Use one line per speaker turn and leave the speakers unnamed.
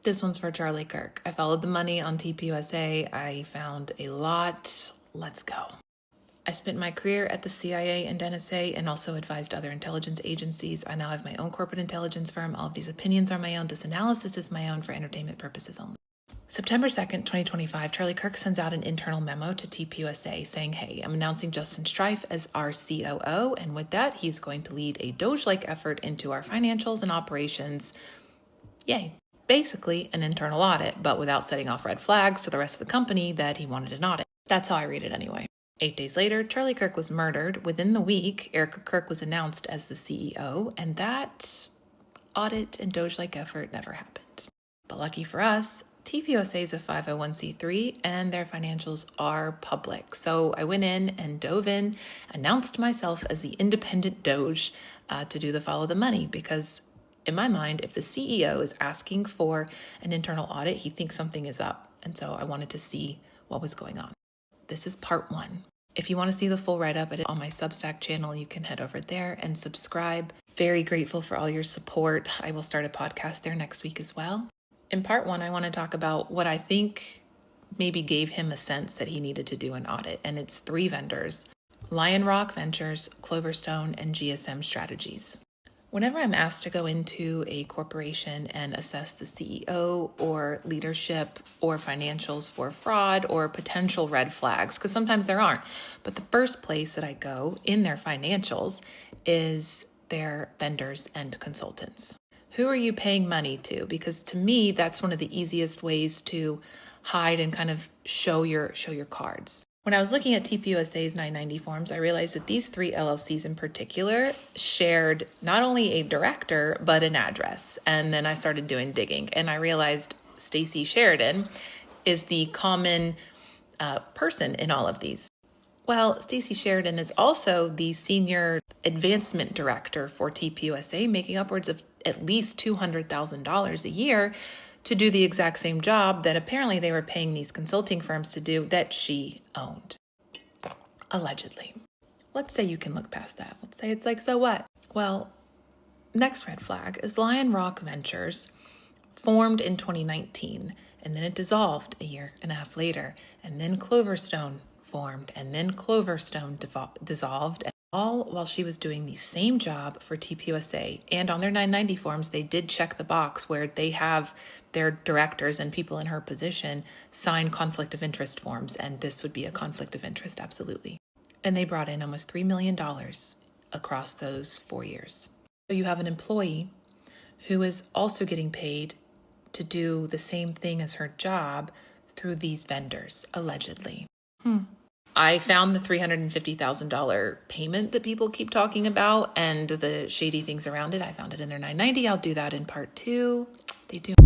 This one's for Charlie Kirk. I followed the money on TPUSA. I found a lot. Let's go. I spent my career at the CIA and NSA and also advised other intelligence agencies. I now have my own corporate intelligence firm. All of these opinions are my own. This analysis is my own for entertainment purposes only. September 2nd, 2025, Charlie Kirk sends out an internal memo to TPUSA saying, hey, I'm announcing Justin Strife as our COO, and with that, he's going to lead a Doge-like effort into our financials and operations. Yay. Basically an internal audit, but without setting off red flags to the rest of the company that he wanted an audit. That's how I read it anyway. 8 days later, Charlie Kirk was murdered. Within the week, Erica Kirk was announced as the CEO, and that audit and Doge-like effort never happened. But lucky for us, TPUSA is a 501c3 and their financials are public. So I went in and dove in, announced myself as the independent Doge to do the follow the money, because in my mind, if the CEO is asking for an internal audit, he thinks something is up. And so I wanted to see what was going on. This is part 1. If you want to see the full write-up on my Substack channel, you can head over there and subscribe. Very grateful for all your support. I will start a podcast there next week as well. In part 1, I want to talk about what I think maybe gave him a sense that he needed to do an audit. And it's 3 vendors: Lion Rock Ventures, Cloverstone, and GSM Strategies. Whenever I'm asked to go into a corporation and assess the CEO or leadership or financials for fraud or potential red flags, because sometimes there aren't, but the first place that I go in their financials is their vendors and consultants. Who are you paying money to? Because to me, that's one of the easiest ways to hide and kind of show your cards. When I was looking at TPUSA's 990 forms, I realized that these 3 LLCs in particular shared not only a director, but an address. And then I started doing digging, and I realized Stacy Sheridan is the common person in all of these. Well, Stacy Sheridan is also the senior advancement director for TPUSA, making upwards of at least $200,000 a year to do the exact same job that apparently they were paying these consulting firms to do that she owned. Allegedly. Let's say you can look past that. Let's say it's like, so what? Well, next red flag is Lion Rock Ventures formed in 2019, and then it dissolved a year and a half later, and then Cloverstone formed, and then Cloverstone dissolved, and all while she was doing the same job for TPUSA. And on their 990 forms, they did check the box where they have their directors and people in her position sign conflict of interest forms, and this would be a conflict of interest, absolutely. And they brought in almost $3 million across those 4 years. So you have an employee who is also getting paid to do the same thing as her job through these vendors, allegedly. I found the $350,000 payment that people keep talking about and the shady things around it. I found it in their 990. I'll do that in part 2. Stay tuned.